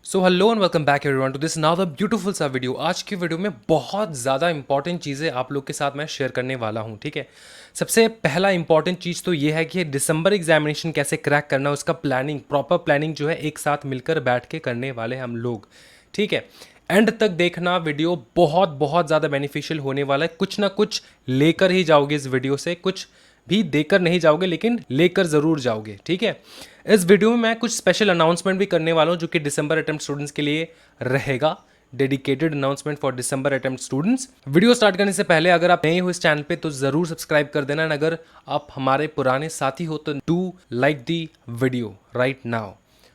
So hello and welcome back everyone to this another beautiful सा video. आज की video में बहुत ज़्यादा इंपॉर्टेंट चीज़ें आप लोग के साथ मैं शेयर करने वाला हूँ। ठीक है, सबसे पहला इंपॉर्टेंट चीज़ तो ये है कि दिसंबर एग्जामिनेशन कैसे क्रैक करना है, उसका प्लानिंग, प्रॉपर प्लानिंग जो है एक साथ मिलकर बैठ के करने वाले हम लोग। ठीक है, एंड तक देखना वीडियो, बहुत बहुत ज़्यादा बेनिफिशियल होने वाला है। कुछ ना कुछ लेकर ही जाओगे इस वीडियो से, कुछ भी देकर नहीं जाओगे लेकिन लेकर ज़रूर जाओगे। ठीक है, इस वीडियो में मैं कुछ स्पेशल अनाउंसमेंट भी करने वाला हूँ जो कि दिसंबर अटेम्प्ट स्टूडेंट्स के लिए रहेगा। Dedicated announcement for December attempt students. Video start करने से पहले अगर आप नए हो इस चैनल पे तो ज़रूर सब्सक्राइब कर देना, एंड अगर आप हमारे पुराने साथी हो तो do like the video right now.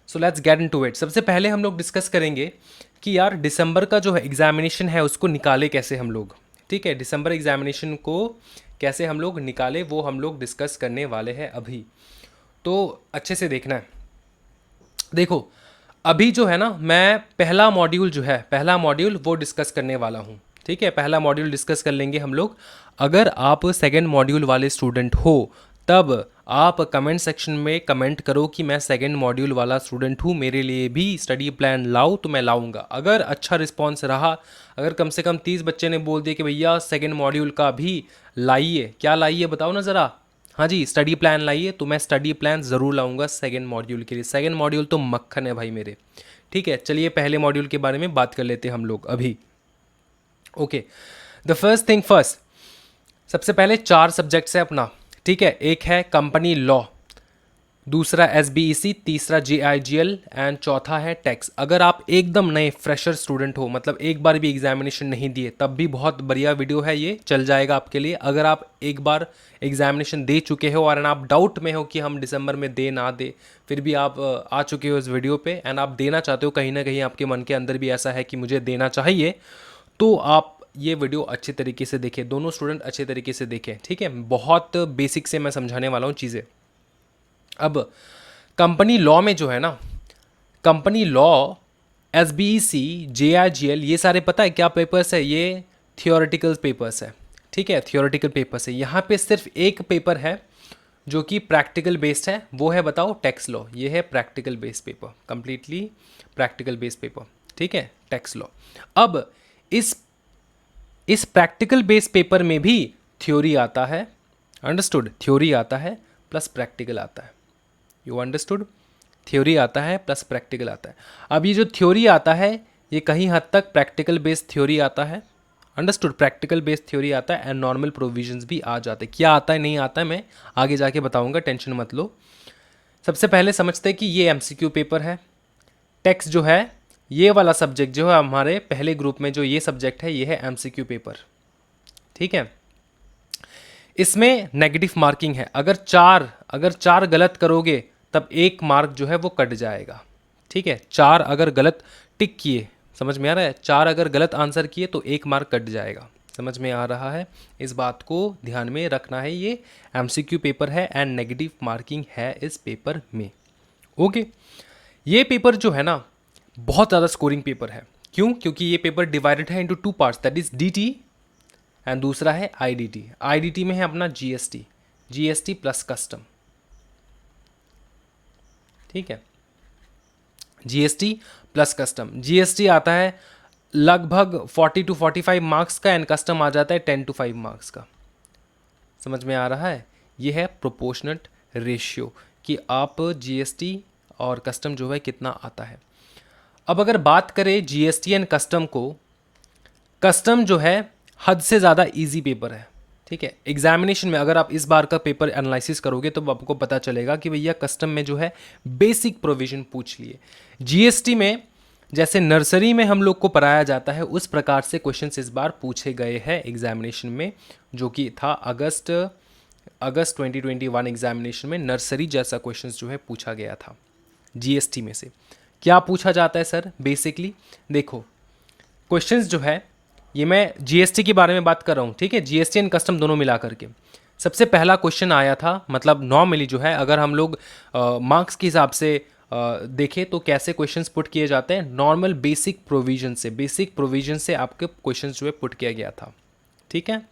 So let's get into it. सबसे पहले हम लोग डिस्कस करेंगे कि यार दिसंबर का जो है एग्जामिनेशन है उसको निकाले कैसे हम लोग। ठीक है, दिसंबर एग्जामिनेशन को कैसे हम लोग निकाले वो हम लोग डिस्कस करने वाले हैं अभी। तो अच्छे से देखना है। देखो, अभी जो है ना, मैं पहला मॉड्यूल जो है, पहला मॉड्यूल वो डिस्कस करने वाला हूँ। ठीक है, पहला मॉड्यूल डिस्कस कर लेंगे हम लोग। अगर आप सेकंड मॉड्यूल वाले स्टूडेंट हो तब आप कमेंट सेक्शन में कमेंट करो कि मैं सेकंड मॉड्यूल वाला स्टूडेंट हूँ, मेरे लिए भी स्टडी प्लान लाओ, तो मैं लाऊंगा। अगर अच्छा रिस्पॉन्स रहा, अगर कम से कम 30 बच्चे ने बोल दिया कि भैया सेकंड मॉड्यूल का भी लाइए, क्या लाइए बताओ ना ज़रा, हाँ जी स्टडी प्लान लाइए, तो मैं स्टडी प्लान ज़रूर लाऊंगा सेकंड मॉड्यूल के लिए। सेकंड मॉड्यूल तो मक्खन है भाई मेरे। ठीक है, चलिए पहले मॉड्यूल के बारे में बात कर लेते हैं हम लोग अभी। Okay, the first thing first, सबसे पहले 4 सब्जेक्ट्स है अपना। ठीक है, एक है कंपनी लॉ, दूसरा SBEC, तीसरा GIGL एंड चौथा है टैक्स। अगर आप एकदम नए फ्रेशर स्टूडेंट हो, मतलब एक बार भी एग्जामिनेशन नहीं दिए, तब भी बहुत बढ़िया वीडियो है, ये चल जाएगा आपके लिए। अगर आप एक बार एग्जामिनेशन दे चुके हो और आप डाउट में हो कि हम दिसंबर में दे ना दे, फिर भी आप आ चुके हो इस वीडियो पे एंड आप देना चाहते हो, कहीं ना कहीं आपके मन के अंदर भी ऐसा है कि मुझे देना चाहिए, तो आप ये वीडियो अच्छे तरीके से देखें, दोनों स्टूडेंट अच्छे तरीके से देखें। ठीक है, बहुत बेसिक से मैं समझाने वाला हूँ चीज़ें। अब कंपनी लॉ में जो है ना, कंपनी लॉ, SBEC, JIGL, ये सारे पता है क्या पेपर्स है? ये थियोरेटिकल पेपर्स है। ठीक है, थियोरेटिकल पेपर्स है। यहाँ पे सिर्फ एक पेपर है जो कि प्रैक्टिकल बेस्ड है, वो है बताओ टैक्स लॉ। ये है practical based paper, completely practical based paper. ठीक है, टैक्स लॉ। अब इस इस प्रैक्टिकल बेस्ड पेपर में भी थ्योरी आता है, अंडरस्टूड? थ्योरी आता है प्लस प्रैक्टिकल आता है, यू अंडरस्टूड? थ्योरी आता है प्लस प्रैक्टिकल आता है। अब ये जो थ्योरी आता है ये कहीं हद तक प्रैक्टिकल बेस्ड थ्योरी आता है, अंडरस्टूड? प्रैक्टिकल बेस्ड थ्योरी आता है एंड नॉर्मल प्रोविजंस भी आ जाते हैं। क्या आता है नहीं आता है मैं आगे जाके बताऊंगा, टेंशन मत लो। सबसे पहले समझते हैं कि ये MCQ पेपर है। टैक्स जो है, ये वाला सब्जेक्ट जो है हमारे पहले ग्रुप में, जो ये सब्जेक्ट है ये है MCQ पेपर। ठीक है, इसमें नेगेटिव मार्किंग है। अगर चार गलत करोगे तब 1 मार्क जो है वो कट जाएगा। ठीक है, 4 अगर गलत टिक किए, समझ में आ रहा है? 4 अगर गलत आंसर किए तो 1 मार्क कट जाएगा। समझ में आ रहा है? इस बात को ध्यान में रखना है। ये MCQ पेपर है एंड नेगेटिव मार्किंग है इस पेपर में। ओके, ये पेपर जो है ना बहुत ज़्यादा स्कोरिंग पेपर है। क्यों? क्योंकि ये पेपर डिवाइडेड है into 2 parts, that is DT and दूसरा है IDT। IDT में है अपना GST प्लस कस्टम। ठीक है, GST प्लस कस्टम। GST आता है लगभग 40 to 45 मार्क्स का एंड कस्टम आ जाता है 10 to 5 मार्क्स का। समझ में आ रहा है? ये है प्रोपोर्शनट रेशियो कि आप GST और कस्टम जो है कितना आता है। अब अगर बात करें GST एंड कस्टम को, कस्टम जो है हद से ज़्यादा इजी पेपर है। ठीक है, एग्जामिनेशन में अगर आप इस बार का पेपर एनालिसिस करोगे तो आपको पता चलेगा कि भैया कस्टम में जो है बेसिक प्रोविजन पूछ लिए। GST में जैसे नर्सरी में हम लोग को पढ़ाया जाता है उस प्रकार से क्वेश्चंस इस बार पूछे गए हैं एग्जामिनेशन में, जो कि था अगस्त 2021 एग्जामिनेशन में नर्सरी जैसा क्वेश्चंस जो है पूछा गया था। GST में से क्या पूछा जाता है सर? बेसिकली देखो, क्वेश्चंस जो है, ये मैं GST के बारे में बात कर रहा हूँ। ठीक है, GST एंड कस्टम दोनों मिला करके सबसे पहला क्वेश्चन आया था, मतलब नॉर्मली जो है अगर हम लोग मार्क्स के हिसाब से देखें तो कैसे क्वेश्चंस पुट किए जाते हैं, नॉर्मल बेसिक प्रोविजन से आपके क्वेश्चंस जो है पुट किया गया था। ठीक है,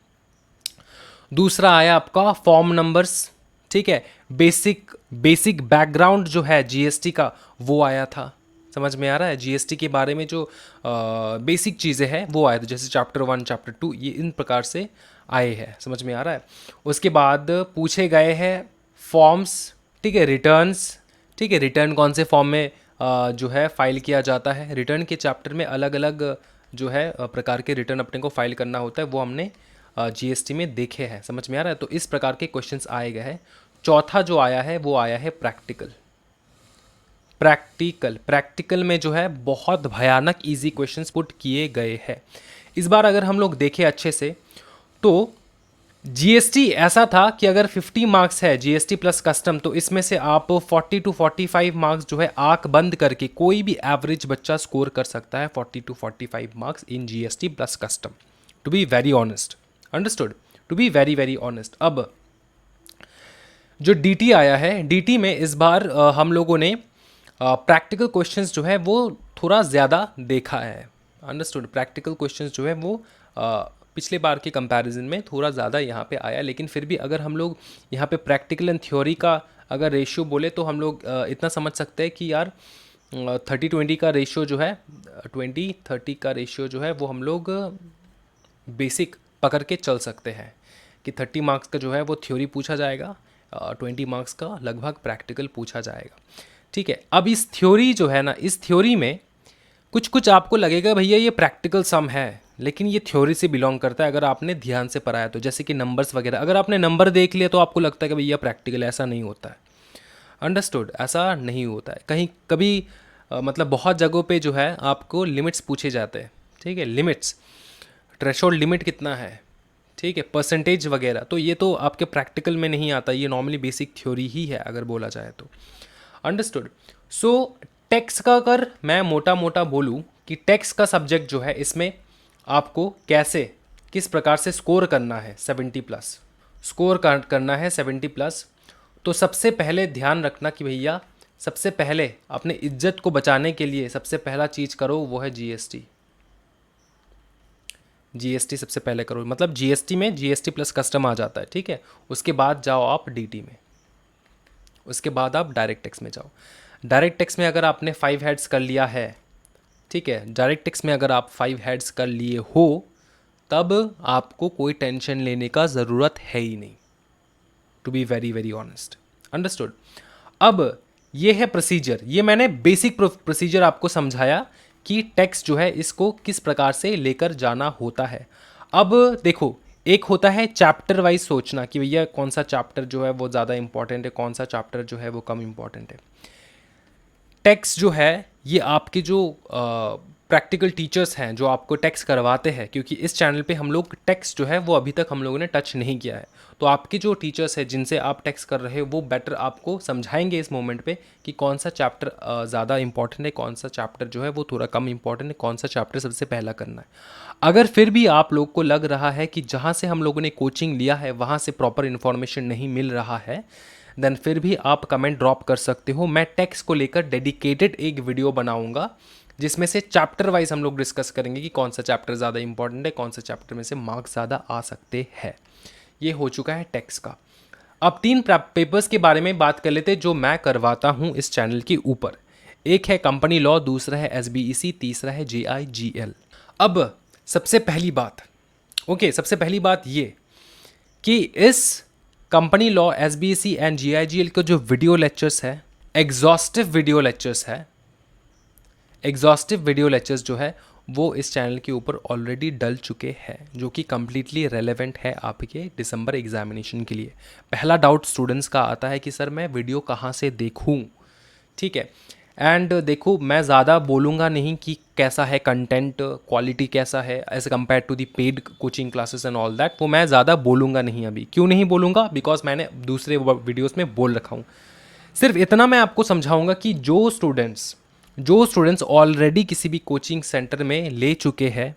दूसरा आया आपका फॉर्म नंबर्स। ठीक है, बेसिक बैकग्राउंड जो है GST का वो आया था। समझ में आ रहा है? जीएसटी के बारे में जो बेसिक चीज़ें हैं वो आए थे, जैसे चैप्टर 1 चैप्टर 2 ये इन प्रकार से आए हैं, समझ में आ रहा है? उसके बाद पूछे गए हैं फॉर्म्स, ठीक है, रिटर्न्स, ठीक है, रिटर्न कौन से फॉर्म में जो है फाइल किया जाता है। रिटर्न के चैप्टर में अलग अलग जो है प्रकार के रिटर्न अपने को फाइल करना होता है, वो हमने जीएसटी में देखे हैं, समझ में आ रहा है? तो इस प्रकार के क्वेश्चंस आए गए हैं। चौथा जो आया है वो आया है प्रैक्टिकल। प्रैक्टिकल में जो है बहुत भयानक इजी क्वेश्चंस पुट किए गए हैं। इस बार अगर हम लोग देखें अच्छे से तो जीएसटी ऐसा था कि अगर 50 मार्क्स है जीएसटी प्लस कस्टम, तो इसमें से आप 40 टू 45 मार्क्स जो है आंख बंद करके कोई भी एवरेज बच्चा स्कोर कर सकता है 40 to 45 marks in GST plus custom, to be very honest, understood, to be very very honest. अब जो डीटी आया है, डीटी में इस बार हम लोगों ने प्रैक्टिकल क्वेश्चंस जो है वो थोड़ा ज़्यादा देखा है, अंडरस्टूड। प्रैक्टिकल क्वेश्चंस जो है वो पिछले बार के कंपैरिजन में थोड़ा ज़्यादा यहाँ पे आया, लेकिन फिर भी अगर हम लोग यहाँ पे प्रैक्टिकल एंड थ्योरी का अगर रेशियो बोले तो हम लोग इतना समझ सकते हैं कि यार 30-20 का रेशियो जो है, 20-30 का रेशियो जो है वो हम लोग बेसिक पकड़ के चल सकते हैं कि 30 मार्क्स का जो है वो थ्योरी पूछा जाएगा, 20 मार्क्स का लगभग प्रैक्टिकल पूछा जाएगा, ठीक है। अब इस थ्योरी जो है ना, इस थ्योरी में कुछ कुछ आपको लगेगा भैया ये प्रैक्टिकल सम है, लेकिन ये थ्योरी से बिलोंग करता है अगर आपने ध्यान से पढ़ा है तो। जैसे कि नंबर्स वगैरह, अगर आपने नंबर देख लिया तो आपको लगता है कि भैया प्रैक्टिकल, ऐसा नहीं होता है, अंडरस्टूड, ऐसा नहीं होता है। कहीं कभी मतलब बहुत जगहों पे जो है आपको लिमिट्स पूछे जाते हैं, ठीक है, लिमिट्स, थ्रेशोल्ड लिमिट कितना है, ठीक है, परसेंटेज वगैरह, तो ये तो आपके प्रैक्टिकल में नहीं आता, ये नॉर्मली बेसिक थ्योरी ही है अगर बोला जाए तो, अंडरस्टूड। सो टेक्स्ट का अगर मैं मोटा मोटा बोलूँ कि टेक्स्ट का सब्जेक्ट जो है इसमें आपको कैसे, किस प्रकार से स्कोर करना है 70 प्लस, स्कोर करना है 70 प्लस, तो सबसे पहले ध्यान रखना कि भैया सबसे पहले अपने इज्जत को बचाने के लिए सबसे पहला चीज़ करो वो है जीएसटी। जीएसटी सबसे पहले करो, मतलब जीएसटी में जीएसटी प्लस कस्टम आ जाता है, ठीक है। उसके बाद जाओ आप डीटी में, उसके बाद आप डायरेक्ट टैक्स में जाओ। डायरेक्ट टैक्स में अगर आपने 5 हेड्स कर लिया है, ठीक है, डायरेक्ट टैक्स में अगर आप 5 हेड्स कर लिए हो तब आपको कोई टेंशन लेने का ज़रूरत है ही नहीं, to be very very honest, understood. अब ये है प्रोसीजर, ये मैंने बेसिक प्रोसीजर आपको समझाया कि टैक्स जो है इसको किस प्रकार से लेकर जाना होता है। अब देखो, एक होता है चैप्टर वाइज सोचना कि भैया कौन सा चैप्टर जो है वो ज़्यादा इंपॉर्टेंट है, कौन सा चैप्टर जो है वो कम इंपॉर्टेंट है। टैक्स जो है ये आपके जो प्रैक्टिकल टीचर्स हैं जो आपको टैक्स करवाते हैं, क्योंकि इस चैनल पे हम लोग टैक्स जो है वो अभी तक हम लोगों ने टच नहीं किया है, तो आपके जो टीचर्स हैं जिनसे आप टैक्स कर रहे हो वो बेटर आपको समझाएंगे इस मोमेंट पे कि कौन सा चैप्टर ज़्यादा इंपॉर्टेंट है, कौन सा चैप्टर जो है वो थोड़ा कम इंपॉर्टेंट है, कौन सा चैप्टर सबसे पहला करना है। अगर फिर भी आप लोग को लग रहा है कि जहाँ से हम लोगों ने कोचिंग लिया है वहाँ से प्रॉपर इन्फॉर्मेशन नहीं मिल रहा है, देन फिर भी आप कमेंट ड्रॉप कर सकते हो। मैं टैक्स को लेकर डेडिकेटेड एक वीडियो बनाऊंगा जिसमें से चैप्टर वाइज हम लोग डिस्कस करेंगे कि कौन सा चैप्टर ज़्यादा इंपॉर्टेंट है, कौन सा चैप्टर में से मार्क्स ज़्यादा आ सकते हैं। ये हो चुका है टैक्स का। अब 3 पेपर्स के बारे में बात कर लेते हैं जो मैं करवाता हूँ इस चैनल के ऊपर। एक है कंपनी लॉ, दूसरा है SBEC, तीसरा है JIGL। अब सबसे पहली बात, सबसे पहली बात ये कि इस company law, SBEC and JIGL के जो वीडियो लेक्चर्स है, एग्जॉस्टिव वीडियो लेक्चर्स है, एग्जॉस्टिव वीडियो लेक्चर्स जो है वो इस चैनल के ऊपर ऑलरेडी डल चुके हैं, जो कि कम्प्लीटली रेलेवेंट है आपके दिसंबर एग्जामिनेशन के लिए। पहला डाउट स्टूडेंट्स का आता है कि सर मैं वीडियो कहाँ से देखूँ, ठीक है। एंड देखो, मैं ज़्यादा बोलूँगा नहीं कि कैसा है कंटेंट, क्वालिटी कैसा है as compared to the paid coaching classes and all that, वो मैं ज़्यादा बोलूँगा नहीं अभी। क्यों नहीं बोलूँगा? बिकॉज मैंने दूसरे वीडियोस में बोल रखा हूँ। सिर्फ इतना मैं आपको समझाऊँगा कि जो स्टूडेंट्स ऑलरेडी किसी भी कोचिंग सेंटर में ले चुके हैं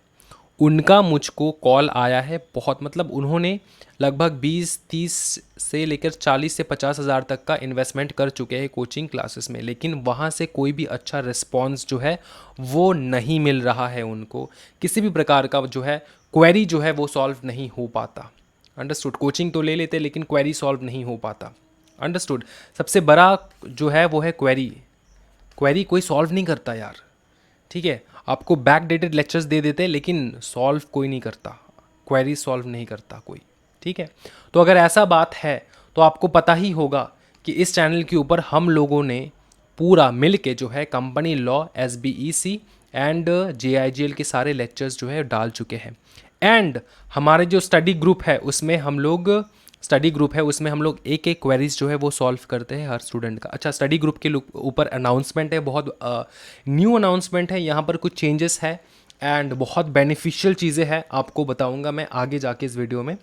उनका मुझको कॉल आया है बहुत, मतलब उन्होंने लगभग 20-30 से लेकर 40 से 50 हज़ार तक का इन्वेस्टमेंट कर चुके हैं कोचिंग क्लासेस में, लेकिन वहाँ से कोई भी अच्छा रिस्पॉन्स जो है वो नहीं मिल रहा है उनको। किसी भी प्रकार का जो है क्वेरी जो है वो सॉल्व नहीं हो पाता, अंडरस्टूड। कोचिंग तो ले लेते लेकिन क्वेरी सॉल्व नहीं हो पाता, अंडरस्टूड। सबसे बड़ा जो है वो है क्वेरी क्वेरी कोई सॉल्व नहीं करता यार, ठीक है। आपको बैक डेटेड लेक्चर्स दे देते हैं लेकिन सॉल्व कोई नहीं करता, क्वेरी सॉल्व नहीं करता कोई, ठीक है। तो अगर ऐसा बात है तो आपको पता ही होगा कि इस चैनल के ऊपर हम लोगों ने पूरा मिल के जो है company law, SBEC and JIGL के सारे लेक्चर्स जो है डाल चुके हैं। एंड हमारे जो स्टडी ग्रुप है उसमें हम लोग एक एक क्वेरीज जो है वो सॉल्व करते हैं हर स्टूडेंट का। अच्छा, स्टडी ग्रुप के ऊपर अनाउंसमेंट है, बहुत न्यू अनाउंसमेंट है, यहाँ पर कुछ चेंजेस है एंड बहुत बेनिफिशियल चीज़ें हैं, आपको बताऊँगा मैं आगे जाके इस वीडियो में।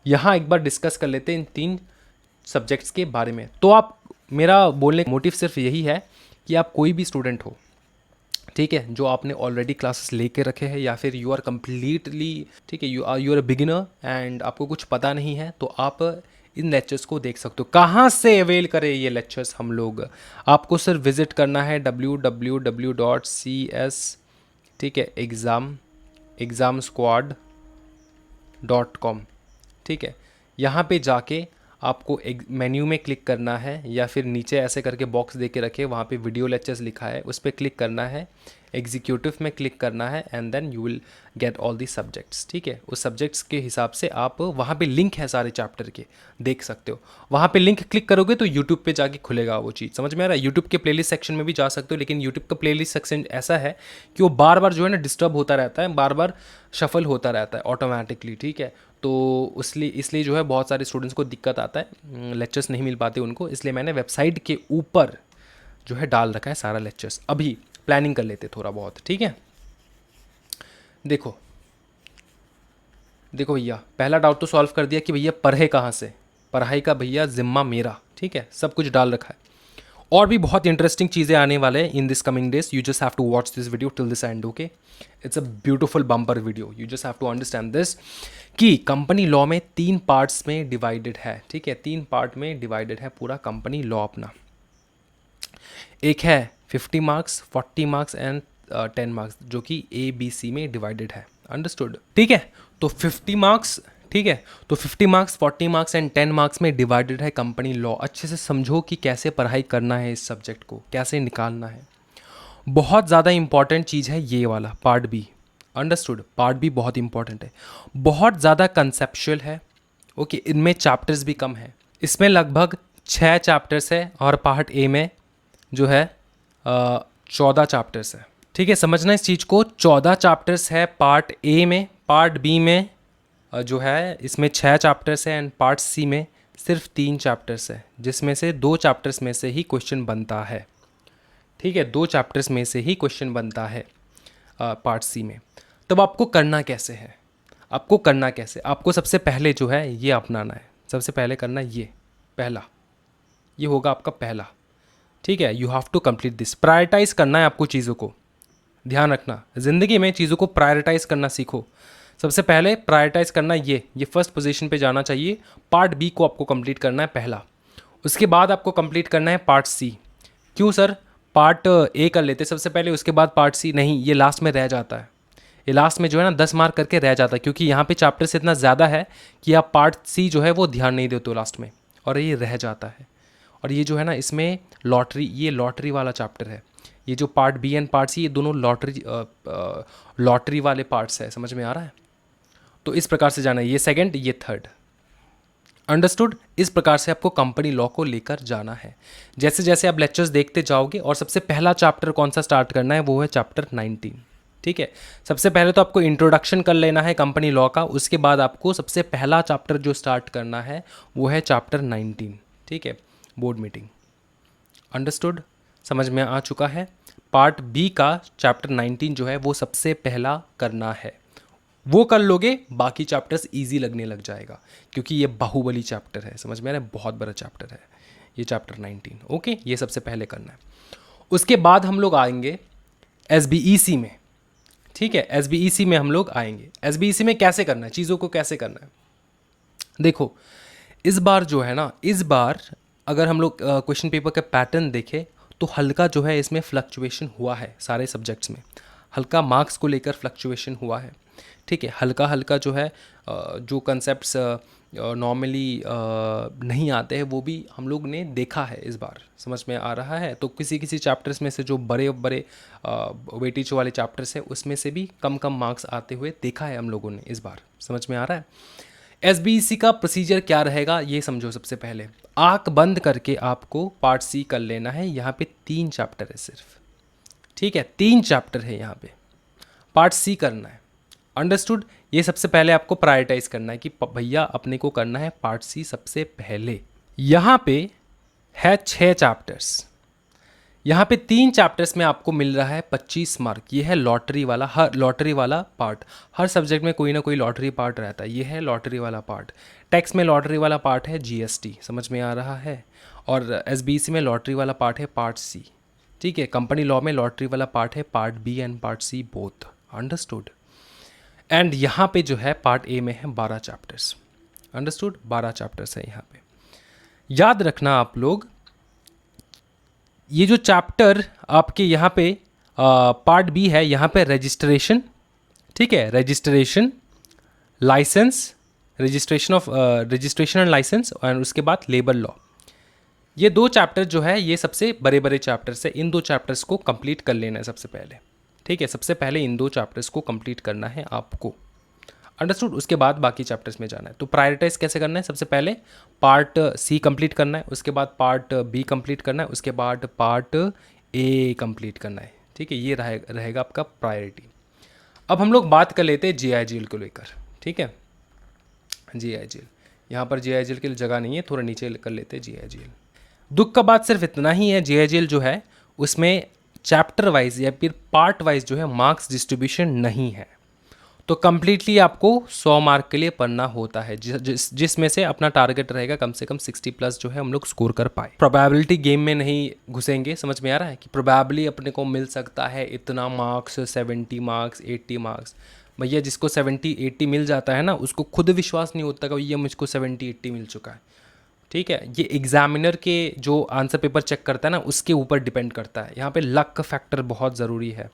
यहाँ एक बार डिस्कस कर लेते हैं इन 3 सब्जेक्ट्स के बारे में। तो आप, मेरा बोलने का मोटिव सिर्फ यही है कि आप कोई भी स्टूडेंट हो, ठीक है, जो आपने ऑलरेडी क्लासेस लेके रखे हैं या फिर यू आर कम्प्लीटली, ठीक है, you are a beginner and आपको कुछ पता नहीं है, तो आप इन लेक्चर्स को देख सकते हो। कहाँ से अवेल करें ये लेक्चर्स हम लोग? आपको सिर्फ विजिट करना है www.cs, ठीक है, examsquad.com, ठीक है। यहाँ पे जाके आपको एक मेन्यू में क्लिक करना है या फिर नीचे ऐसे करके बॉक्स दे के रखे, वहाँ पे वीडियो लेक्चर्स लिखा है, उस पर क्लिक करना है, एग्जीक्यूटिव में क्लिक करना है and then you will get all the subjects, ठीक है। उस सब्जेक्ट्स के हिसाब से आप, वहाँ पे लिंक है सारे चैप्टर के, देख सकते हो। वहाँ पे लिंक क्लिक करोगे तो यूट्यूब पे जाके खुलेगा वो चीज़, समझ में आ रहा है? यूट्यूब के प्लेलिस्ट सेक्शन में भी जा सकते हो, लेकिन यूट्यूब का प्लेलिस्ट सेक्शन ऐसा है कि वो बार बार जो है ना डिस्टर्ब होता रहता है, बार बार शफल होता रहता है ऑटोमेटिकली, ठीक है। तो इसलिए जो है बहुत सारे स्टूडेंट्स को दिक्कत आता है, लेक्चर्स नहीं मिल पाते उनको, इसलिए मैंने वेबसाइट के ऊपर जो है डाल रखा है सारा लेक्चर्स। अभी प्लानिंग कर लेते थोड़ा बहुत, ठीक है। देखो भैया, पहला डाउट तो सॉल्व कर दिया कि भैया पढ़े कहाँ से, पढ़ाई का भैया जिम्मा मेरा, ठीक है, सब कुछ डाल रखा है। और भी बहुत इंटरेस्टिंग चीज़ें आने वाले हैं in this coming days, you just have to watch this video till this end, okay. It's a beautiful bumper video, you just have to understand this कि कंपनी लॉ में 3 पार्ट्स में डिवाइडेड है, ठीक है, 3 पार्ट में divided है पूरा company law अपना। एक है 50 मार्क्स, 40 मार्क्स एंड 10 मार्क्स, जो कि ABC में डिवाइडेड है, अंडरस्टूड, ठीक है। तो 50 मार्क्स, ठीक है, तो 50 मार्क्स, 40 मार्क्स एंड 10 मार्क्स में डिवाइडेड है कंपनी लॉ। अच्छे से समझो कि कैसे पढ़ाई करना है, इस सब्जेक्ट को कैसे निकालना है। बहुत ज़्यादा इंपॉर्टेंट चीज़ है ये वाला part B, understood, part B बहुत इंपॉर्टेंट है, बहुत ज़्यादा कंसेप्चुअल है, ओके। इनमें चैप्टर्स भी कम है, इसमें लगभग 6 चैप्टर्स है और पार्ट ए में जो है 14 चैप्टर्स है, ठीक है। समझना इस चीज़ को, 14 चैप्टर्स है पार्ट ए में, पार्ट बी में जो है इसमें 6 चैप्टर्स है एंड पार्ट सी में सिर्फ 3 चैप्टर्स है, जिसमें से 2 चैप्टर्स में से ही क्वेश्चन बनता है, ठीक है, 2 चैप्टर्स में से ही क्वेश्चन बनता है पार्ट सी में। तब आपको करना कैसे है, आपको सबसे पहले जो है ये अपनाना है, सबसे पहले करना ये होगा आपका पहला, ठीक है। You have to complete this, prioritize करना है आपको चीज़ों को, ध्यान रखना ज़िंदगी में चीज़ों को प्रायोरिटाइज करना सीखो। सबसे पहले प्रायोरिटाइज करना ये फर्स्ट पोजीशन पे जाना चाहिए। पार्ट बी को आपको कंप्लीट करना है पहला, उसके बाद आपको कंप्लीट करना है पार्ट सी। क्यों सर, पार्ट ए कर लेते सबसे पहले, उसके बाद पार्ट सी? नहीं, ये लास्ट में रह जाता है, ये लास्ट में जो है ना 10 मार्क करके रह जाता है, क्योंकि यहाँ पे चैप्टर्स इतना ज़्यादा है कि आप पार्ट सी जो है वो ध्यान नहीं देते हो लास्ट में, और ये रह जाता है। और ये जो है ना इसमें लॉटरी वाला चैप्टर है, ये जो part B and part C, ये दोनों लॉटरी वाले पार्ट्स है, समझ में आ रहा है? तो इस प्रकार से जाना है, ये सेकंड, ये थर्ड, अंडरस्टूड। इस प्रकार से आपको कंपनी लॉ को लेकर जाना है। जैसे जैसे आप लेक्चर्स देखते जाओगे, और सबसे पहला चैप्टर कौन सा स्टार्ट करना है, वो है चैप्टर 19, ठीक है। सबसे पहले तो आपको इंट्रोडक्शन कर लेना है कंपनी लॉ का, उसके बाद आपको सबसे पहला चैप्टर जो स्टार्ट करना है वो है चैप्टर 19, ठीक है, बोर्ड मीटिंग, अंडरस्टूड, समझ में आ चुका है। पार्ट बी का चैप्टर 19 जो है वो सबसे पहला करना है, वो कर लोगे बाकी चैप्टर्स इजी लगने लग जाएगा, क्योंकि ये बाहुबली चैप्टर है, समझ में आ रहा है, बहुत बड़ा चैप्टर है ये चैप्टर 19, ओके। ये सबसे पहले करना है। उसके बाद हम लोग आएंगे SBEC में, ठीक है, SBEC में हम लोग आएंगे। SBEC में कैसे करना है, चीज़ों को कैसे करना है, देखो इस बार जो है ना, इस बार अगर हम लोग क्वेश्चन पेपर का पैटर्न देखें तो हल्का जो है इसमें फ्लक्चुएशन हुआ है, सारे सब्जेक्ट्स में हल्का मार्क्स को लेकर फ्लक्चुएशन हुआ है, ठीक है। हल्का हल्का जो है जो कंसेप्ट्स नॉर्मली नहीं आते हैं, वो भी हम लोग ने देखा है इस बार। समझ में आ रहा है? तो किसी किसी चैप्टर्स में से जो बड़े बड़े वेटेज वाले चैप्टर्स हैं उसमें से भी कम कम मार्क्स आते हुए देखा है हम लोगों ने इस बार। समझ में आ रहा है? एसबीईसी का प्रोसीजर क्या रहेगा ये समझो। सबसे पहले आंख बंद करके आपको पार्ट सी कर लेना है। यहाँ पे 3 चैप्टर है सिर्फ, ठीक है? 3 चैप्टर है यहाँ पे, पार्ट सी करना है। अंडरस्टूड? ये सबसे पहले आपको प्रायोरिटाइज करना है कि भैया अपने को करना है पार्ट सी सबसे पहले। यहाँ पे है 6 चैप्टर्स, यहाँ पे 3 चैप्टर्स में आपको मिल रहा है 25 मार्क। ये है लॉटरी वाला, हर लॉटरी वाला पार्ट। हर सब्जेक्ट में कोई ना कोई लॉटरी पार्ट रहता है, ये है लॉटरी वाला पार्ट। टैक्स में लॉटरी वाला पार्ट है जीएसटी, समझ में आ रहा है? और एसबीसी में लॉटरी वाला पार्ट है पार्ट सी, ठीक है? कंपनी लॉ में लॉटरी वाला पार्ट है part B and part C both. Understood? And यहाँ पे जो है पार्ट ए में है 12 चैप्टर्स। अंडरस्टूड? 12 चैप्टर्स है यहाँ पे। याद रखना आप लोग, ये जो चैप्टर आपके यहाँ पे पार्ट बी है, यहाँ पे रजिस्ट्रेशन, ठीक है? Registration, licence, registration and licence, और उसके बाद लेबर लॉ। ये 2 चैप्टर जो है ये सबसे बड़े बड़े चैप्टर्स है। इन 2 चैप्टर्स को कंप्लीट कर लेना है सबसे पहले, ठीक है? सबसे पहले इन 2 चैप्टर्स को कंप्लीट करना है आपको। अंडरस्टूड? उसके बाद बाकी चैप्टर्स में जाना है। तो प्रायोरिटाइज कैसे करना है? सबसे पहले पार्ट सी कंप्लीट करना है, उसके बाद पार्ट बी कंप्लीट करना है, उसके बाद पार्ट ए कंप्लीट करना है, ठीक है? ये रहेगा आपका प्रायोरिटी। अब हम लोग बात कर लेते हैं जेआईजीएल को लेकर, ठीक है? जेआईजीएल, यहाँ पर जेआईजीएल की जगह नहीं है, थोड़ा नीचे कर लेते हैं जेआईजीएल। दुख का बात सिर्फ इतना ही है, जेआईजीएल जो है उसमें चैप्टर वाइज या फिर पार्ट वाइज जो है मार्क्स डिस्ट्रीब्यूशन नहीं है। तो कम्प्लीटली आपको 100 मार्क के लिए पढ़ना होता है, जिसमें से अपना टारगेट रहेगा कम से कम 60 प्लस जो है हम लोग स्कोर कर पाए। प्रोबेबिलिटी गेम में नहीं घुसेंगे, समझ में आ रहा है? कि प्रोबेबली अपने को मिल सकता है इतना मार्क्स, 70 मार्क्स, 80 मार्क्स। भैया जिसको 70 80 मिल जाता है ना, उसको खुद विश्वास नहीं होता कि भैया मुझको 70 80 मिल चुका है, ठीक है? ये एग्जामिनर के जो आंसर पेपर चेक करता है ना, उसके ऊपर डिपेंड करता है। यहाँ पे लक फैक्टर बहुत ज़रूरी है,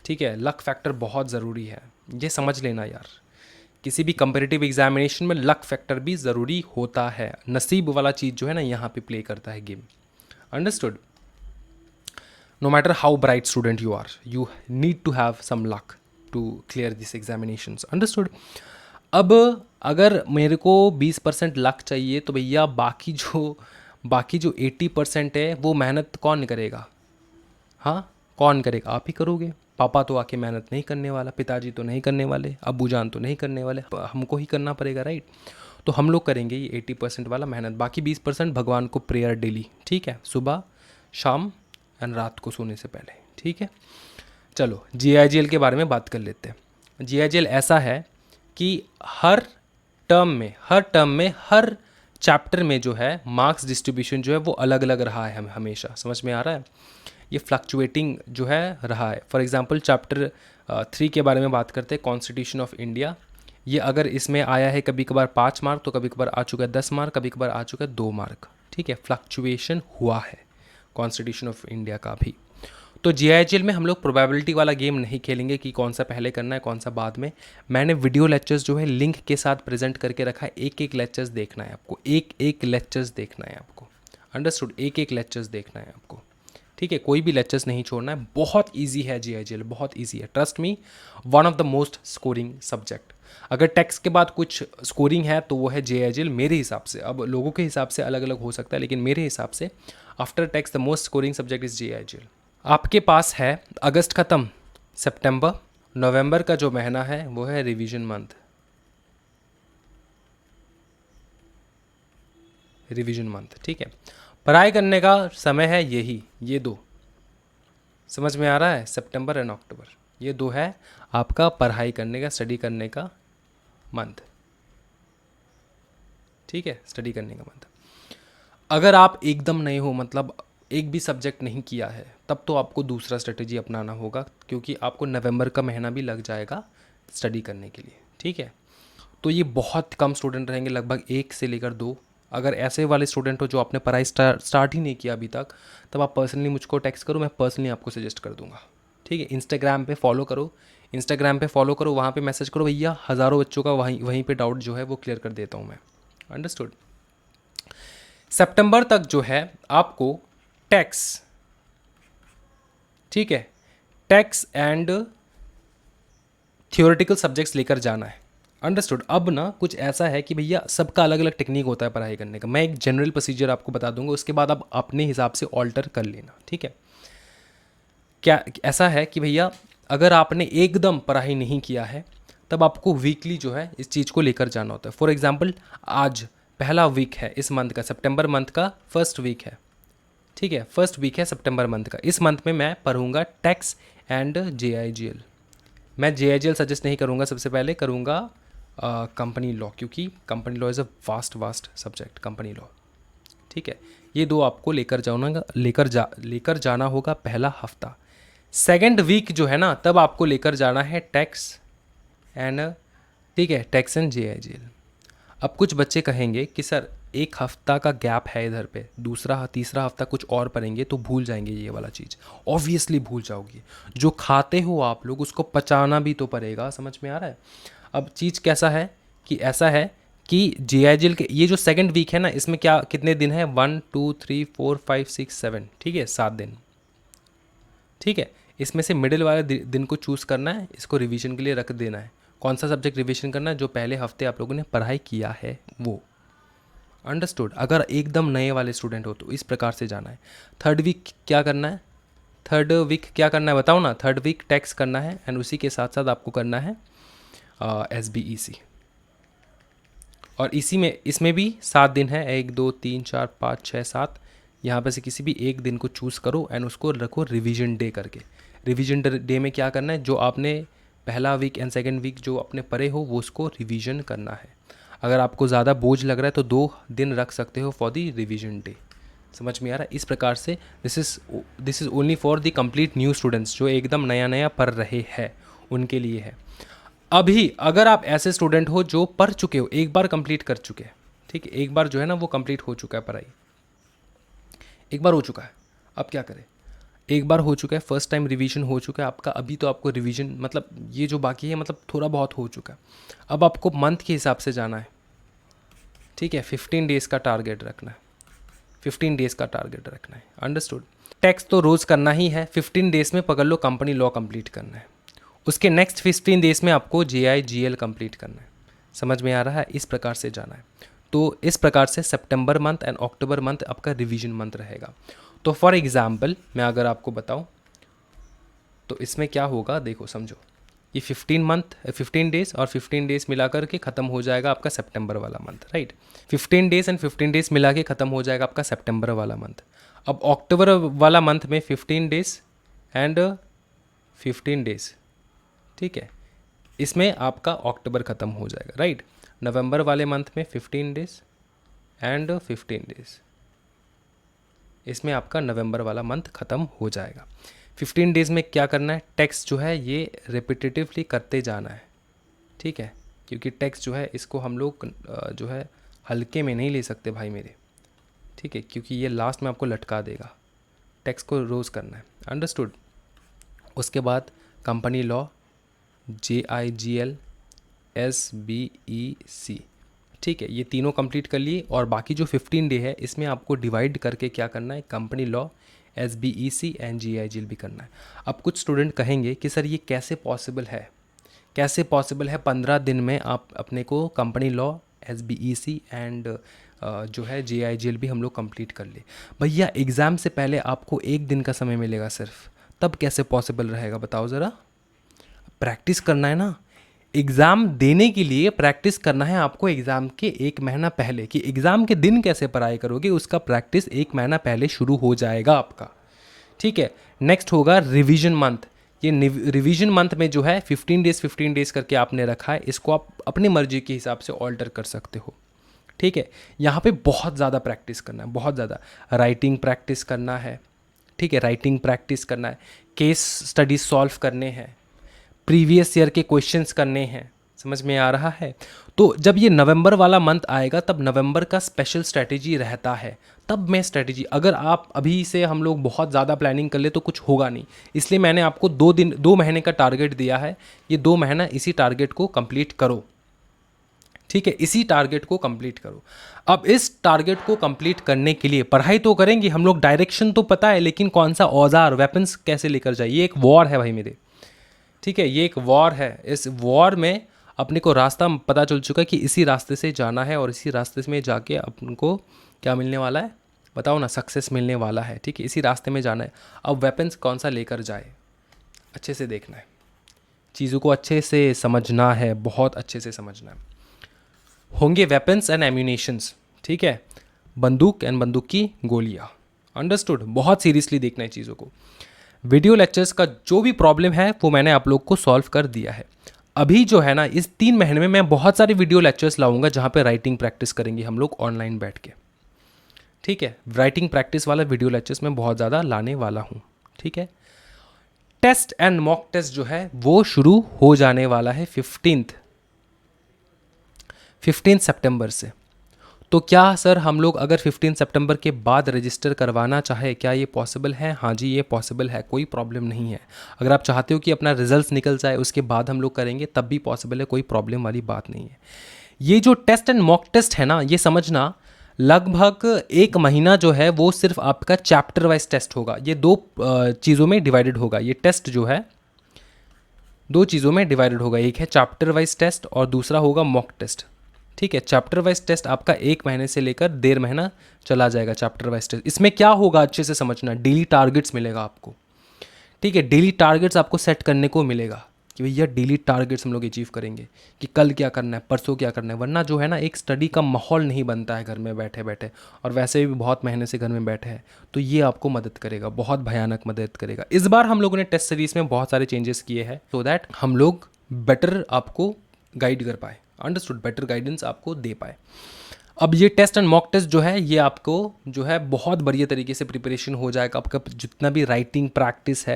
ठीक है? लक फैक्टर बहुत ज़रूरी है, ये समझ लेना यार। किसी भी कंपेटिटिव एग्जामिनेशन में लक फैक्टर भी ज़रूरी होता है। नसीब वाला चीज़ जो है ना यहाँ पे प्ले करता है game. Understood? No matter how bright student you are, you need to have some luck to clear this examinations. Understood? अब अगर मेरे को 20% लक चाहिए तो भैया बाकी जो 80% है वो मेहनत कौन करेगा? हाँ, कौन करेगा? आप ही करोगे। पापा तो आके मेहनत नहीं करने वाला, पिताजी तो नहीं करने वाले, अब्बू जान तो नहीं करने वाले, हमको ही करना पड़ेगा, राइट? तो हम लोग करेंगे ये 80% वाला मेहनत, बाकी 20% भगवान को प्रेयर डेली, ठीक है? सुबह, शाम एंड रात को सोने से पहले, ठीक है? चलो जीआईजीएल के बारे में बात कर लेते हैं। जीआईजीएल ऐसा है कि हर टर्म में हर चैप्टर में जो है मार्क्स डिस्ट्रीब्यूशन जो है वो अलग अलग रहा है हमेशा। समझ में आ रहा है? ये फ्लक्चुएटिंग जो है रहा है। फॉर एग्जांपल चैप्टर 3 के बारे में बात करते हैं, कॉन्स्टिट्यूशन ऑफ इंडिया। ये अगर इसमें आया है कभी कभार 5 मार्क, तो कभी कभार आ चुका है 10 मार्क, कभी कभार आ चुका है 2 मार्क, ठीक है? फ्लक्चुएशन हुआ है कॉन्स्टिट्यूशन ऑफ इंडिया का भी। तो जीआईजीएल में हम लोग प्रोबेबिलिटी वाला गेम नहीं खेलेंगे कि कौन सा पहले करना है कौन सा बाद में। मैंने वीडियो लेक्चर्स जो है लिंक के साथ प्रेजेंट करके रखा है, एक एक लेक्चर्स देखना है आपको, एक एक लेक्चर्स देखना है आपको। अंडरस्टूड? एक एक लेक्चर्स देखना है आपको, ठीक है? कोई भी लेक्चर्स नहीं छोड़ना है। बहुत इजी है जीआईजीएल, बहुत इजी है, trust me. One of the most scoring subject. अगर टैक्स के बाद कुछ स्कोरिंग है तो वो है जीआईजीएल मेरे हिसाब से। अब लोगों के हिसाब से अलग अलग हो सकता है, लेकिन मेरे हिसाब से after tax the most scoring subject is GIGL. आपके पास है अगस्त ख़त्म, सितंबर, नवंबर का जो महीना है वो है रिवीजन मंथ। रिवीजन मंथ, ठीक है? पढ़ाई करने का समय है यही, ये 2। समझ में आ रहा है? सितंबर एंड अक्टूबर, ये 2 है आपका पढ़ाई करने का, स्टडी करने का मंथ, ठीक है? स्टडी करने का मंथ। अगर आप एकदम नहीं हो, मतलब एक भी सब्जेक्ट नहीं किया है, तब तो आपको दूसरा स्ट्रेटजी अपनाना होगा, क्योंकि आपको नवंबर का महीना भी लग जाएगा स्टडी करने के लिए, ठीक है? तो ये बहुत कम स्टूडेंट रहेंगे, लगभग 1 से लेकर 2। अगर ऐसे वाले स्टूडेंट हो जो आपने पढ़ाई स्टार्ट ही नहीं किया अभी तक, तब आप पर्सनली मुझको टेक्स्ट करो, मैं पर्सनली आपको सजेस्ट कर दूंगा, ठीक है? इंस्टाग्राम पे फॉलो करो, वहाँ पे मैसेज करो, भैया हज़ारों बच्चों का वहीं पे डाउट जो है वो क्लियर कर देता हूँ मैं, अंडरस्टूड। सितंबर तक जो है आपको टैक्स, ठीक है, टैक्स एंड थियोरेटिकल सब्जेक्ट्स लेकर जाना है। अंडरस्टूड। अब ना कुछ ऐसा है कि भैया सबका अलग अलग टेक्निक होता है पढ़ाई करने का। मैं एक जनरल प्रोसीजर आपको बता दूंगा, उसके बाद आप अपने हिसाब से ऑल्टर कर लेना, ठीक है। क्या ऐसा है कि भैया अगर आपने एकदम पढ़ाई नहीं किया है तब आपको वीकली जो है इस चीज़ को लेकर जाना होता है। फॉर एग्जाम्पल आज पहला वीक है इस मंथ का, सितंबर मंथ का फर्स्ट वीक है, ठीक है, फर्स्ट वीक है सितंबर मंथ का। इस मंथ में मैं पढ़ूंगा टैक्स एंड JIGL। मैं JIGL सजेस्ट नहीं करूंगा, सबसे पहले करूंगा कंपनी लॉ, क्योंकि company law is a vast subject, company law, ठीक है। ये दो आपको लेकर जाना होगा पहला हफ्ता। सेकेंड वीक जो है ना तब आपको लेकर जाना है टैक्स एंड, ठीक है, टैक्स एंड JIGL। अब कुछ बच्चे कहेंगे कि सर एक हफ्ता का गैप है इधर पे, दूसरा तीसरा हफ्ता कुछ और पढ़ेंगे तो भूल जाएंगे ये वाला चीज़। ऑब्वियसली भूल जाओगे, जो खाते हो आप लोग उसको पचाना भी तो पड़ेगा, समझ में आ रहा है। अब चीज़ कैसा है कि ऐसा है कि JIGL के ये जो सेकंड वीक है ना इसमें क्या कितने दिन है, 1 2 3 4 5 6 7, ठीक है, 7 दिन, ठीक है। इसमें से मिडिल वाले दिन को चूज़ करना है, इसको रिवीजन के लिए रख देना है। कौन सा सब्जेक्ट रिवीजन करना है, जो पहले हफ्ते आप लोगों ने पढ़ाई किया है वो। अंडरस्टूड। अगर एकदम नए वाले स्टूडेंट हो तो इस प्रकार से जाना है। थर्ड वीक क्या करना है, थर्ड वीक क्या करना है बताओ ना। थर्ड वीक टैक्स करना है एंड उसी के साथ साथ आपको करना है SBEC। और इसमें भी 7 दिन है, 1 2 3 4 5 6 7। यहाँ पर से किसी भी एक दिन को चूज़ करो एंड उसको रखो रिवीजन डे करके। रिवीजन डे में क्या करना है, जो आपने पहला वीक एंड सेकेंड वीक जो अपने पढ़े हो वो उसको रिवीजन करना है। अगर आपको ज़्यादा बोझ लग रहा है तो 2 दिन रख सकते हो फॉर दी रिवीजन डे। समझ में आ रहा है। इस प्रकार से this is only for the complete new students, जो एकदम नया पढ़ रहे हैं उनके लिए है। अभी अगर आप ऐसे स्टूडेंट हो जो पढ़ चुके हो, एक बार कंप्लीट कर चुके हैं, ठीक है, एक बार जो है ना वो कंप्लीट हो चुका है पढ़ाई, एक बार हो चुका है, अब क्या करें। एक बार हो चुका है, फर्स्ट टाइम रिवीजन हो चुका है आपका, अभी तो आपको रिवीजन मतलब ये जो बाकी है मतलब थोड़ा बहुत हो चुका है। अब आपको मंथ के हिसाब से जाना है, ठीक है, 15 डेज़ का टारगेट रखना है, 15 डेज़ का टारगेट रखना है। अंडरस्टूड। टैक्स तो रोज़ करना ही है, 15 डेज़ में पकड़ लो कंपनी लॉ कंप्लीट करना है। उसके नेक्स्ट 15 डेज़ में आपको JIGL कंप्लीट करना है। समझ में आ रहा है, इस प्रकार से जाना है। तो इस प्रकार से सितंबर मंथ एंड अक्टूबर मंथ आपका रिवीजन मंथ रहेगा। तो फॉर एग्जांपल मैं अगर आपको बताऊं तो इसमें क्या होगा, देखो समझो, ये 15 डेज़ और 15 डेज़ मिला करके ख़त्म हो जाएगा आपका सितंबर वाला month, right. 15 days and 15 days मिला के ख़त्म हो जाएगा आपका सितंबर वाला मंथ। अब अक्टूबर वाला मंथ में 15 डेज़ एंड 15 डेज़, ठीक है, इसमें आपका अक्टूबर ख़त्म हो जाएगा, राइट। नवंबर वाले मंथ में 15 डेज़ एंड 15 डेज़, इसमें आपका नवंबर वाला मंथ ख़त्म हो जाएगा। 15 डेज़ में क्या करना है, टैक्स जो है ये रिपीटेटिवली करते जाना है, ठीक है, क्योंकि टैक्स जो है इसको हम लोग जो है हल्के में नहीं ले सकते भाई मेरे, ठीक है, क्योंकि ये लास्ट में आपको लटका देगा। टैक्स को रोज़ करना है। अंडरस्टूड। उसके बाद कंपनी लॉ, JIGL, SBEC, ठीक है, ये तीनों कंप्लीट कर लिए। और बाकी जो 15 डे है इसमें आपको डिवाइड करके क्या करना है, company law, SBEC and JIGL भी करना है। अब कुछ स्टूडेंट कहेंगे कि सर ये कैसे पॉसिबल है, 15 दिन में आप अपने को कंपनी लॉ, SBEC एंड जो है JIGL भी हम लोग कंप्लीट कर ले। भैया एग्ज़ाम से पहले आपको एक दिन का समय मिलेगा सिर्फ, तब कैसे पॉसिबल रहेगा बताओ ज़रा। प्रैक्टिस करना है ना, एग्ज़ाम देने के लिए प्रैक्टिस करना है आपको एग्ज़ाम के 1 महीना पहले। कि एग्ज़ाम के दिन कैसे पढ़ाई करोगे उसका प्रैक्टिस 1 महीना पहले शुरू हो जाएगा आपका, ठीक है। नेक्स्ट होगा रिवीजन मंथ। ये रिवीजन मंथ में जो है 15 डेज़ करके आपने रखा है, इसको आप अपनी मर्जी के हिसाब से ऑल्टर कर सकते हो, ठीक है। यहाँ पे बहुत ज़्यादा प्रैक्टिस करना है, बहुत ज़्यादा राइटिंग प्रैक्टिस करना है, ठीक है, राइटिंग प्रैक्टिस करना है, केस स्टडी सॉल्व करने हैं, प्रीवियस ईयर के क्वेश्चंस करने हैं। समझ में आ रहा है। तो जब ये नवंबर वाला मंथ आएगा तब नवंबर का स्पेशल स्ट्रैटेजी रहता है, तब मैं स्ट्रैटेजी, अगर आप अभी से हम लोग बहुत ज़्यादा प्लानिंग कर ले तो कुछ होगा नहीं। इसलिए मैंने आपको 2 महीने का टारगेट दिया है, ये 2 महीना इसी टारगेट को कंप्लीट करो, ठीक है, इसी टारगेट को कंप्लीट करो। अब इस टारगेट को कंप्लीट करने के लिए पढ़ाई तो करेंगे हम लोग, डायरेक्शन तो पता है, लेकिन कौन सा औजार वेपन्स कैसे लेकर जाए, ये एक वॉर है भाई मेरे। ठीक है, ये एक वॉर है। इस वॉर में अपने को रास्ता पता चल चुका है कि इसी रास्ते से जाना है और इसी रास्ते में जाके अपन को क्या मिलने वाला है, बताओ ना, सक्सेस मिलने वाला है। ठीक है, इसी रास्ते में जाना है। अब वेपन्स कौन सा लेकर जाए, अच्छे से देखना है, चीज़ों को अच्छे से समझना है, बहुत अच्छे से समझना है। होंगे वेपन्स एंड एम्यूनेशंस, ठीक है, बंदूक एंड बंदूक की गोलियाँ, अंडरस्टूड। बहुत सीरियसली देखना है चीज़ों को। वीडियो लेक्चर्स का जो भी प्रॉब्लम है वो मैंने आप लोग को सॉल्व कर दिया है। अभी जो है ना, इस 3 महीने में मैं बहुत सारे वीडियो लेक्चर्स लाऊंगा जहाँ पे राइटिंग प्रैक्टिस करेंगे हम लोग ऑनलाइन बैठ के। ठीक है, राइटिंग प्रैक्टिस वाला वीडियो लेक्चर्स मैं बहुत ज़्यादा लाने वाला हूँ। ठीक है, टेस्ट एंड मॉक टेस्ट जो है वो शुरू हो जाने वाला है 15 सितंबर से। तो क्या सर हम लोग अगर 15 सितंबर के बाद रजिस्टर करवाना चाहे, क्या ये पॉसिबल है? हाँ जी, ये पॉसिबल है, कोई प्रॉब्लम नहीं है। अगर आप चाहते हो कि अपना रिजल्ट्स निकल जाए उसके बाद हम लोग करेंगे, तब भी पॉसिबल है, कोई प्रॉब्लम वाली बात नहीं है। ये जो टेस्ट एंड मॉक टेस्ट है ना, ये समझना लगभग 1 महीना जो है वो सिर्फ आपका चैप्टर वाइज टेस्ट होगा। ये 2 चीज़ों में डिवाइडेड होगा। ये टेस्ट जो है 2 चीज़ों में डिवाइडेड होगा, एक है चैप्टर वाइज टेस्ट और दूसरा होगा मॉक टेस्ट। ठीक है, चैप्टर वाइज टेस्ट आपका 1 महीने से लेकर 1.5 महीना चला जाएगा चैप्टर वाइज टेस्ट। इसमें क्या होगा अच्छे से समझना, डेली टारगेट्स मिलेगा आपको। ठीक है, डेली टारगेट्स आपको सेट करने को मिलेगा कि भैया डेली टारगेट्स हम लोग अचीव करेंगे, कि कल क्या करना है, परसों क्या करना है। वरना जो है ना, एक स्टडी का माहौल नहीं बनता है घर में बैठे बैठे, और वैसे भी बहुत महीने से घर में बैठे हैं। तो ये आपको मदद करेगा, बहुत भयानक मदद करेगा। इस बार हम लोगों ने टेस्ट सीरीज में बहुत सारे चेंजेस किए हैं सो दैट हम लोग बेटर आपको गाइड कर पाए, अंडरस्टूड, बेटर गाइडेंस आपको दे पाए। अब ये टेस्ट एंड मॉक टेस्ट जो है, ये आपको जो है बहुत बढ़िया तरीके से प्रिपरेशन हो जाएगा। आपका जितना भी राइटिंग प्रैक्टिस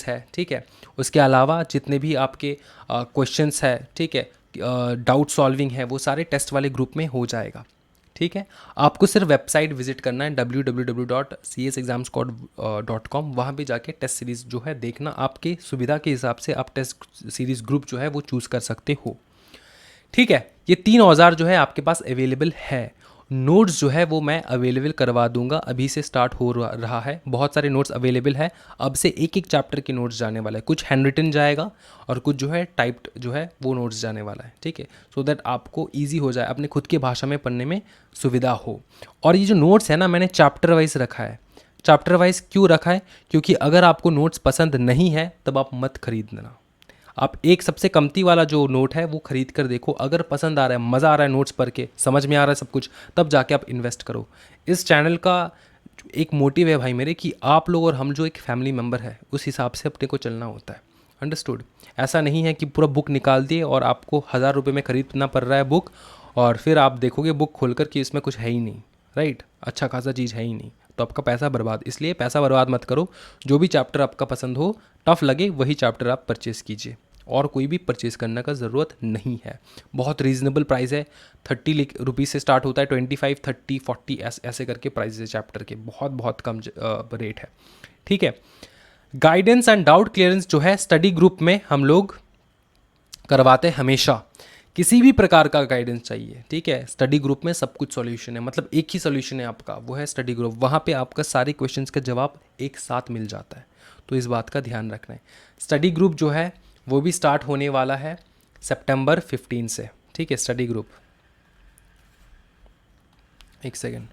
है, ठीक है, उसके अलावा जितने भी आपके क्वेश्चंस है, ठीक है, डाउट सॉल्विंग है, वो सारे टेस्ट वाले ग्रुप में हो जाएगा। ठीक है, आपको सिर्फ वेबसाइट विजिट करना है www.csexamsquad.com। वहाँ पे जाके टेस्ट सीरीज़ जो है देखना, आपके सुविधा के हिसाब से आप टेस्ट सीरीज़ ग्रुप जो है वो चूज़ कर सकते हो। ठीक है, ये 3 औजार जो है आपके पास अवेलेबल है। नोट्स जो है वो मैं अवेलेबल करवा दूंगा, अभी से स्टार्ट हो रहा है। बहुत सारे नोट्स अवेलेबल है, अब से एक एक चैप्टर के नोट्स जाने वाला है। कुछ हैंड रिटन जाएगा और कुछ जो है टाइप्ड जो है वो नोट्स जाने वाला है। ठीक है, सो दैट आपको ईजी हो जाए, अपने खुद की भाषा में पढ़ने में सुविधा हो। और ये जो नोट्स है ना, मैंने चैप्टर वाइज रखा है। चैप्टर वाइज क्यों रखा है? क्योंकि अगर आपको नोट्स पसंद नहीं है तब आप मत खरीदना। आप एक सबसे कमती वाला जो नोट है वो खरीद कर देखो, अगर पसंद आ रहा है, मज़ा आ रहा है नोट्स पढ़ के, समझ में आ रहा है सब कुछ, तब जाके आप इन्वेस्ट करो। इस चैनल का एक मोटिव है भाई मेरे कि आप लोग और हम जो एक फैमिली मेम्बर है उस हिसाब से अपने को चलना होता है, अंडरस्टूड। ऐसा नहीं है कि पूरा बुक निकाल दिए और आपको 1000 रुपये में खरीदना पड़ रहा है बुक, और फिर आप देखोगे बुक खोलकर कि इसमें कुछ है ही नहीं, राइट, अच्छा खासा चीज़ है ही नहीं, तो आपका पैसा बर्बाद। इसलिए पैसा बर्बाद मत करो। जो भी चैप्टर आपका पसंद हो, टफ लगे, वही चैप्टर आप परचेज़ कीजिए, और कोई भी परचेज़ करने का ज़रूरत नहीं है। बहुत रीज़नेबल प्राइस है, 30 रुपीज़ से स्टार्ट होता है, 25, 30, 40 ऐसे करके प्राइस है चैप्टर के, बहुत बहुत कम रेट है। ठीक है, गाइडेंस एंड डाउट क्लियरेंस जो है स्टडी ग्रुप में हम लोग करवाते हैं हमेशा। किसी भी प्रकार का गाइडेंस चाहिए, ठीक है, स्टडी ग्रुप में सब कुछ सॉल्यूशन है, मतलब एक ही सॉल्यूशन है आपका, वो है स्टडी ग्रुप। वहाँ पे आपका सारे क्वेश्चंस का जवाब एक साथ मिल जाता है, तो इस बात का ध्यान रखना है। स्टडी ग्रुप जो है वो भी स्टार्ट होने वाला है सितंबर 15 से। ठीक है, स्टडी ग्रुप, एक सेकेंड,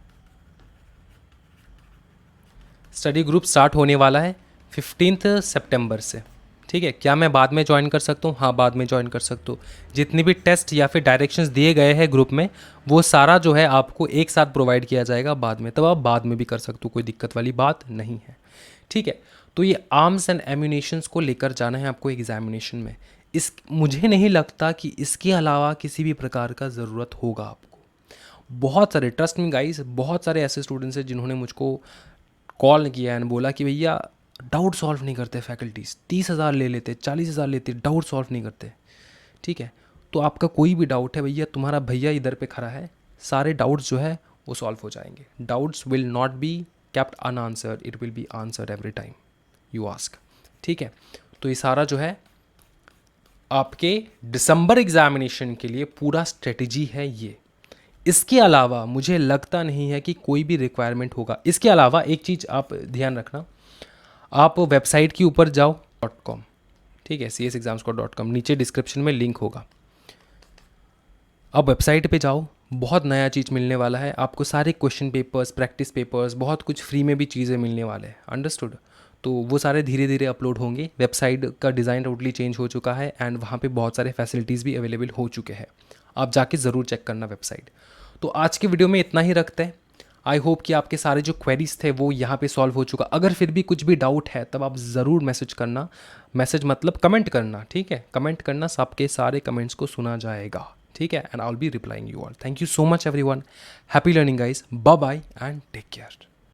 स्टडी ग्रुप स्टार्ट होने वाला है 15 सितंबर से। ठीक है, क्या मैं बाद में ज्वाइन कर सकता हूँ? हाँ, बाद में ज्वाइन कर सकता हूँ। जितने भी टेस्ट या फिर डायरेक्शंस दिए गए हैं ग्रुप में, वो सारा जो है आपको एक साथ प्रोवाइड किया जाएगा बाद में, तब आप बाद में भी कर सकते हो, कोई दिक्कत वाली बात नहीं है। ठीक है, तो ये आर्म्स एंड एम्यूनेशंस को लेकर जाना है आपको एग्जामिनेशन में। मुझे नहीं लगता कि इसके अलावा किसी भी प्रकार का ज़रूरत होगा आपको। बहुत सारे, ट्रस्ट मी गाइस, बहुत सारे ऐसे स्टूडेंट्स हैं जिन्होंने मुझको कॉल किया एंड बोला कि भैया डाउट सॉल्व नहीं करते फैकल्टीज़, 30,000 ले लेते, 40,000 लेते, डाउट सॉल्व नहीं करते। ठीक है, तो आपका कोई भी डाउट है भैया, तुम्हारा भैया इधर पे खड़ा है, सारे डाउट्स जो है वो सॉल्व हो जाएंगे। Doubts will not be kept unanswered, it will be answered every time you ask. ठीक है, तो ये सारा जो है आपके दिसंबर एग्जामिनेशन के लिए पूरा स्ट्रेटजी है ये। इसके अलावा मुझे लगता नहीं है कि कोई भी रिक्वायरमेंट होगा। इसके अलावा एक चीज़ आप ध्यान रखना, आप वेबसाइट के ऊपर जाओ .com, ठीक है, csexamscore.com, नीचे डिस्क्रिप्शन में लिंक होगा। अब वेबसाइट पे जाओ, बहुत नया चीज़ मिलने वाला है आपको, सारे क्वेश्चन पेपर्स, प्रैक्टिस पेपर्स, बहुत कुछ फ्री में भी चीज़ें मिलने वाले हैं, अंडरस्टूड। तो वो सारे धीरे धीरे अपलोड होंगे। वेबसाइट का डिज़ाइन टोटली चेंज हो चुका है एंड वहाँ पे बहुत सारे फैसिलिटीज़ भी अवेलेबल हो चुके हैं। आप जाके ज़रूर चेक करना वेबसाइट। तो आज के वीडियो में इतना ही रखते हैं। आई होप कि आपके सारे जो क्वेरीज थे वो यहाँ पे सॉल्व हो चुका। अगर फिर भी कुछ भी डाउट है तब आप ज़रूर मैसेज करना, मैसेज मतलब कमेंट करना, ठीक है, कमेंट करना, सबके सारे कमेंट्स को सुना जाएगा, ठीक है, and I will be replying you all. Thank you so much everyone, happy learning guys, bye bye and take care.